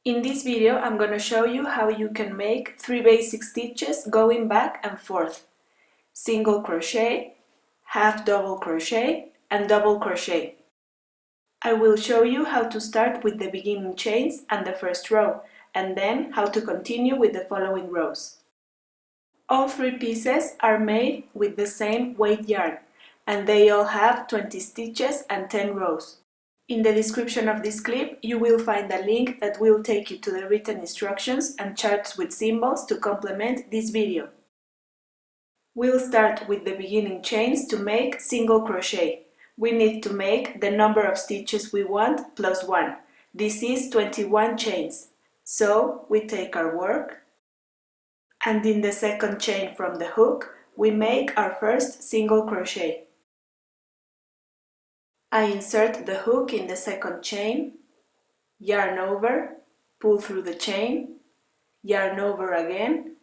In this video, I'm going to show you how you can make 3 basic stitches going back and forth. Single crochet, half double crochet, and double crochet. I will show you how to start with the beginning chains and the first row, and then how to continue with the following rows. All 3 pieces are made with the same weight yarn, and they all have 20 stitches and 10 rows. In the description of this clip, you will find a link that will take you to the written instructions and charts with symbols to complement this video. We'll start with the beginning chains to make single crochet. We need to make the number of stitches we want plus 1. This is 21 chains. So we take our work, and in the second chain from the hook, we make our first single crochet. I insert the hook in the second chain, yarn over, pull through the chain, yarn over again,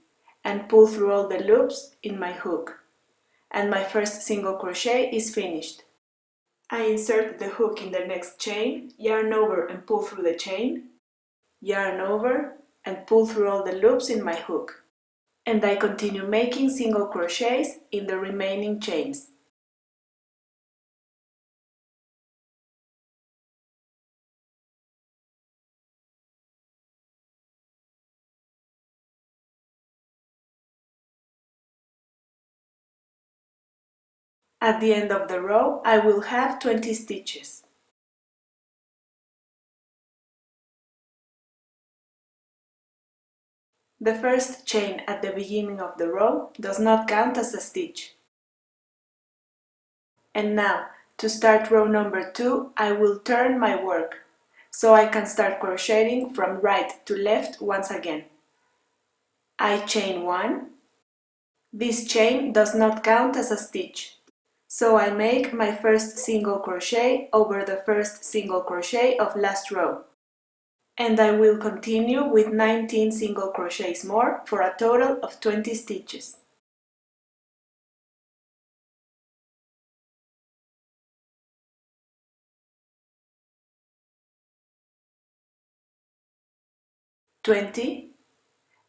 and pull through all the loops in my hook. And my first single crochet is finished. I insert the hook in the next chain, yarn over and pull through the chain, yarn over and pull through all the loops in my hook. And I continue making single crochets in the remaining chains. At the end of the row, I will have 20 stitches. The first chain at the beginning of the row does not count as a stitch. And now, to start row number 2, I will turn my work, so I can start crocheting from right to left once again. I chain 1. This chain does not count as a stitch, so I make my first single crochet over the first single crochet of last row. And I will continue with 19 single crochets more for a total of 20 stitches.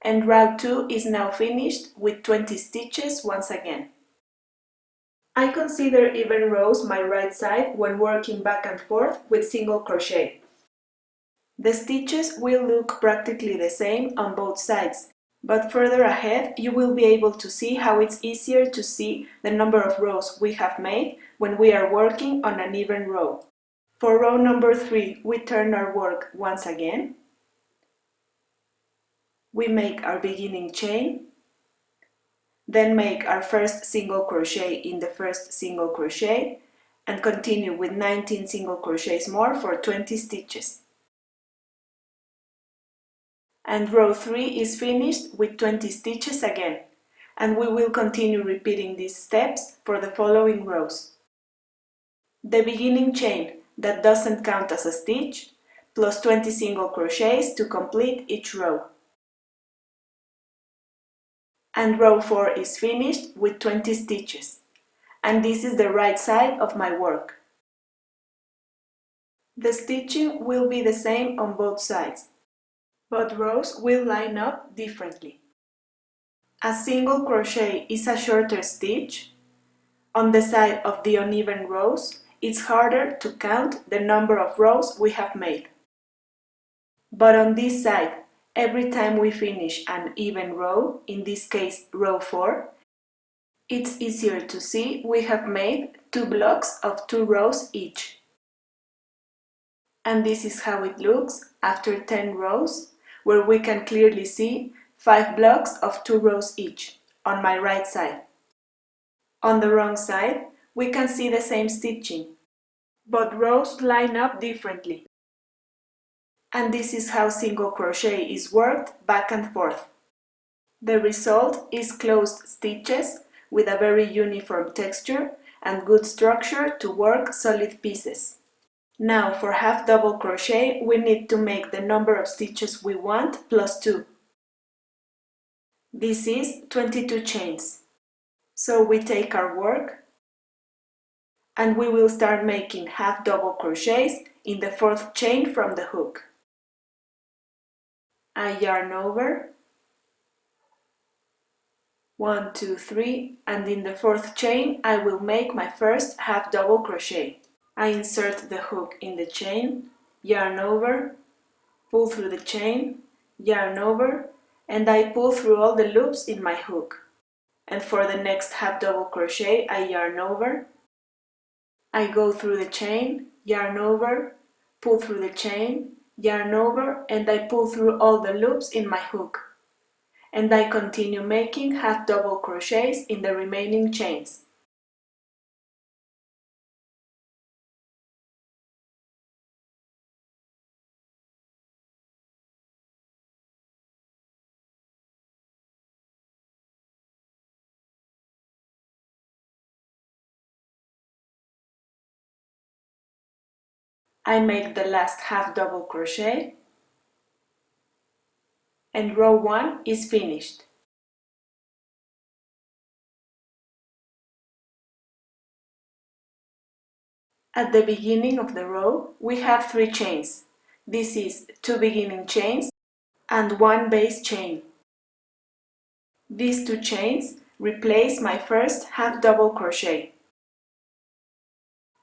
And row 2 is now finished with 20 stitches once again. I consider even rows my right side when working back and forth with single crochet. The stitches will look practically the same on both sides, but further ahead you will be able to see how it's easier to see the number of rows we have made when we are working on an even row. For row number 3, we turn our work once again. We make our beginning chain, then make our first single crochet in the first single crochet, and continue with 19 single crochets more for 20 stitches. And row 3 is finished with 20 stitches again, and we will continue repeating these steps for the following rows. The beginning chain that doesn't count as a stitch, plus 20 single crochets to complete each row. And row 4 is finished with 20 stitches, and this is the right side of my work. The stitching will be the same on both sides, but rows will line up differently. A single crochet is a shorter stitch. On the side of the uneven rows, it's harder to count the number of rows we have made. But on this side, every time we finish an even row, in this case row 4, it's easier to see we have made 2 blocks of 2 rows each. And this is how it looks after 10 rows, where we can clearly see 5 blocks of 2 rows each, on my right side. On the wrong side, we can see the same stitching, but rows line up differently. And this is how single crochet is worked back and forth. The result is closed stitches with a very uniform texture and good structure to work solid pieces. Now for half double crochet we need to make the number of stitches we want plus 2. This is 22 chains. So we take our work and we will start making half double crochets in the 4th chain from the hook. I yarn over, 1, 2, 3, and in the fourth chain I will make my first half double crochet. I insert the hook in the chain, yarn over, pull through the chain, yarn over, and I pull through all the loops in my hook. And for the next half double crochet I yarn over, I go through the chain, yarn over, pull through the chain, yarn over, and I pull through all the loops in my hook. And I continue making half double crochets in the remaining chains. I make the last half double crochet, and row 1 is finished. At the beginning of the row, we have 3 chains. This is 2 beginning chains and 1 base chain. These 2 chains replace my first half double crochet.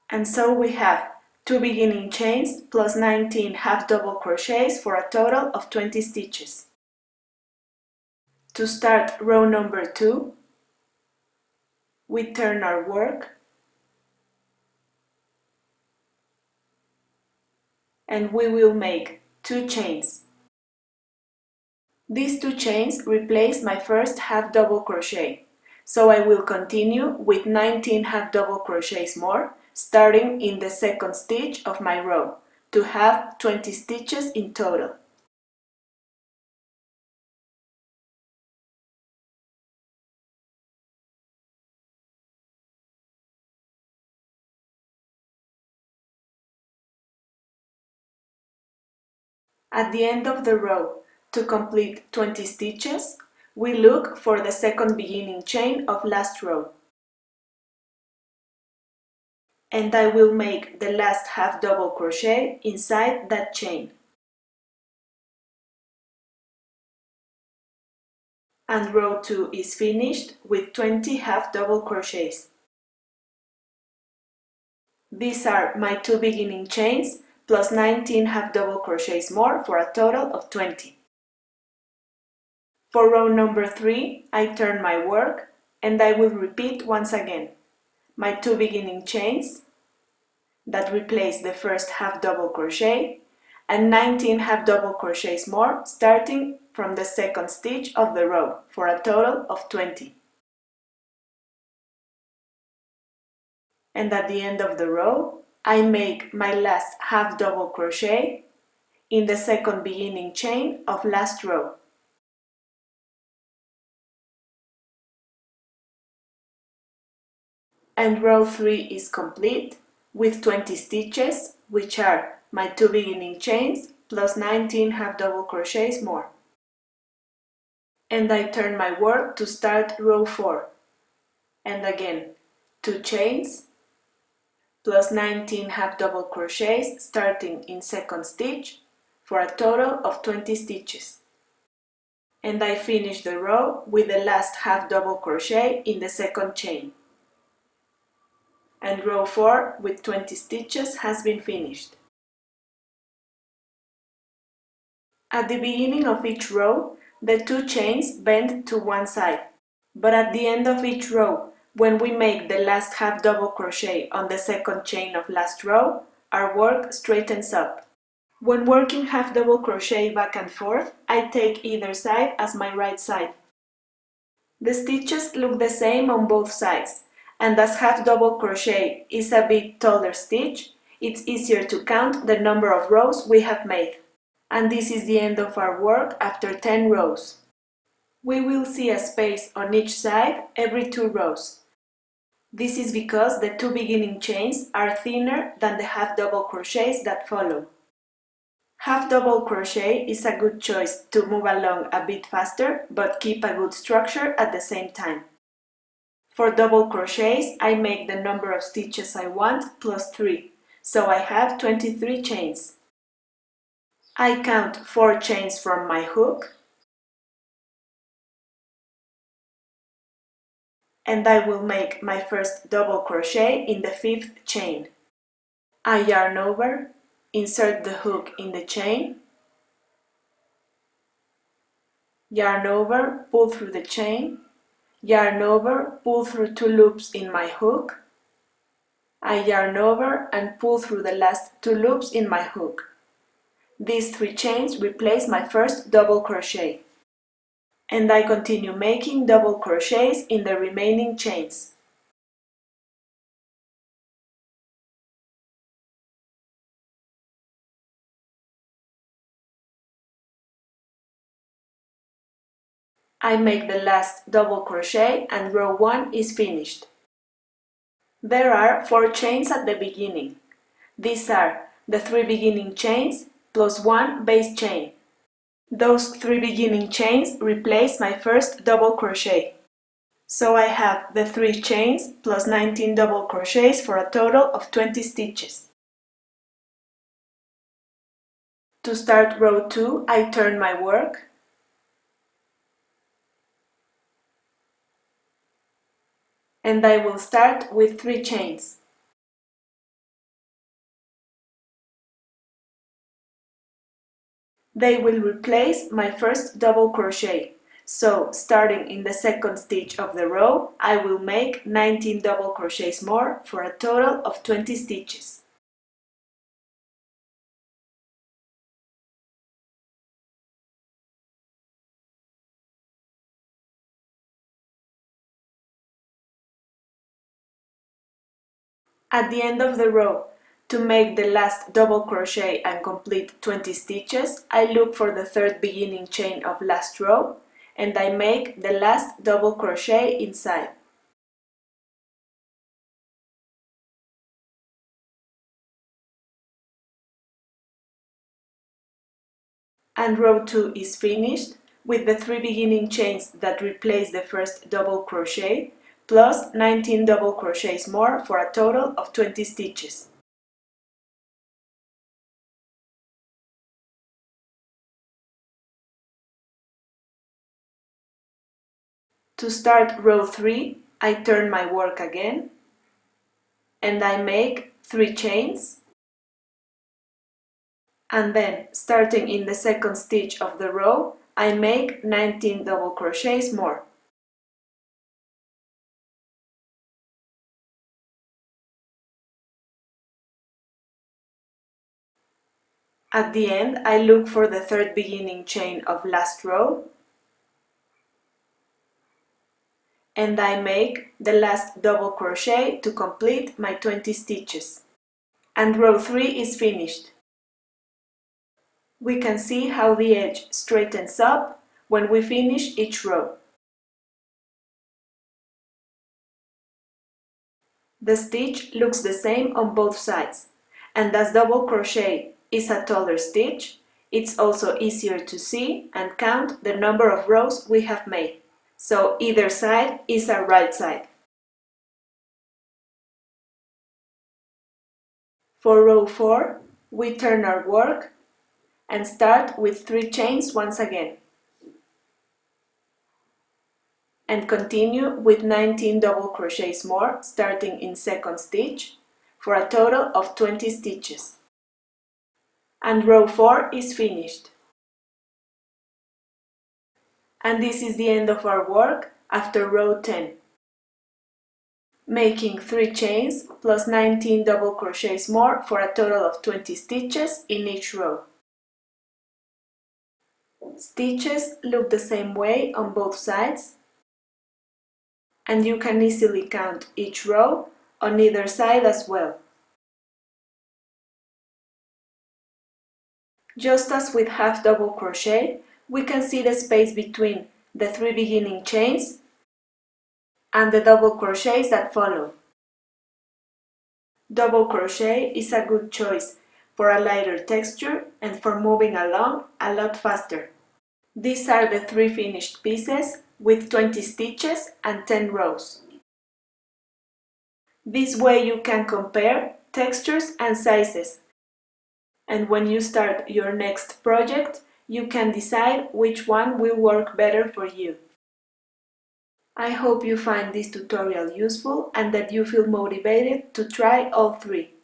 And so we have 2 beginning chains plus 19 half double crochets for a total of 20 stitches. To start row number 2, we turn our work and we will make 2 chains. These 2 chains replace my first half double crochet, so I will continue with 19 half double crochets more, starting in the second stitch of my row, to have 20 stitches in total. At the end of the row, to complete 20 stitches, we look for the second beginning chain of last row. And I will make the last half double crochet inside that chain. And row 2 is finished with 20 half double crochets. These are my 2 beginning chains plus 19 half double crochets more for a total of 20. For row number 3, I turn my work and I will repeat once again my 2 beginning chains that replace the first half double crochet and 19 half double crochets more starting from the second stitch of the row for a total of 20. And at the end of the row, I make my last half double crochet in the second beginning chain of last row. And row 3 is complete with 20 stitches, which are my 2 beginning chains plus 19 half double crochets more. And I turn my work to start row 4. And again, 2 chains plus 19 half double crochets starting in second stitch for a total of 20 stitches. And I finish the row with the last half double crochet in the second chain. And row 4 with 20 stitches has been finished. At the beginning of each row, the 2 chains bend to one side, but at the end of each row, when we make the last half double crochet on the second chain of last row, our work straightens up. When working half double crochet back and forth, I take either side as my right side. The stitches look the same on both sides, and as half double crochet is a bit taller stitch, it's easier to count the number of rows we have made. And this is the end of our work after 10 rows. We will see a space on each side every 2 rows. This is because the 2 beginning chains are thinner than the half double crochets that follow. Half double crochet is a good choice to move along a bit faster but keep a good structure at the same time. For double crochets, I make the number of stitches I want plus 3, so I have 23 chains. I count 4 chains from my hook, and I will make my first double crochet in the 5th chain. I yarn over, insert the hook in the chain, yarn over, pull through the chain, yarn over, pull through 2 loops in my hook, I yarn over and pull through the last 2 loops in my hook. These 3 chains replace my first double crochet. And I continue making double crochets in the remaining chains. I make the last double crochet and row 1 is finished. There are 4 chains at the beginning. These are the 3 beginning chains plus 1 base chain. Those 3 beginning chains replace my first double crochet. So I have the 3 chains plus 19 double crochets for a total of 20 stitches. To start row 2, I turn my work, and I will start with 3 chains. They will replace my first double crochet. So, starting in the second stitch of the row, I will make 19 double crochets more for a total of 20 stitches. At the end of the row, to make the last double crochet and complete 20 stitches, I look for the third beginning chain of last row and I make the last double crochet inside. And row 2 is finished with the 3 beginning chains that replace the first double crochet plus 19 double crochets more for a total of 20 stitches. To start row 3, I turn my work again and I make 3 chains, and then starting in the second stitch of the row, I make 19 double crochets more. At the end, I look for the third beginning chain of last row and I make the last double crochet to complete my 20 stitches. And row 3 is finished. We can see how the edge straightens up when we finish each row. The stitch looks the same on both sides, and as double crochet is a taller stitch, it's also easier to see and count the number of rows we have made. So either side is a right side. For row 4, we turn our work and start with 3 chains once again. And continue with 19 double crochets more starting in second stitch for a total of 20 stitches. And row 4 is finished. And this is the end of our work after row 10. Making 3 chains plus 19 double crochets more for a total of 20 stitches in each row. Stitches look the same way on both sides, and you can easily count each row on either side as well. Just as with half double crochet, we can see the space between the 3 beginning chains and the double crochets that follow. Double crochet is a good choice for a lighter texture and for moving along a lot faster. These are the 3 finished pieces with 20 stitches and 10 rows. This way you can compare textures and sizes And when you start your next project, you can decide which one will work better for you. I hope you find this tutorial useful and that you feel motivated to try all three.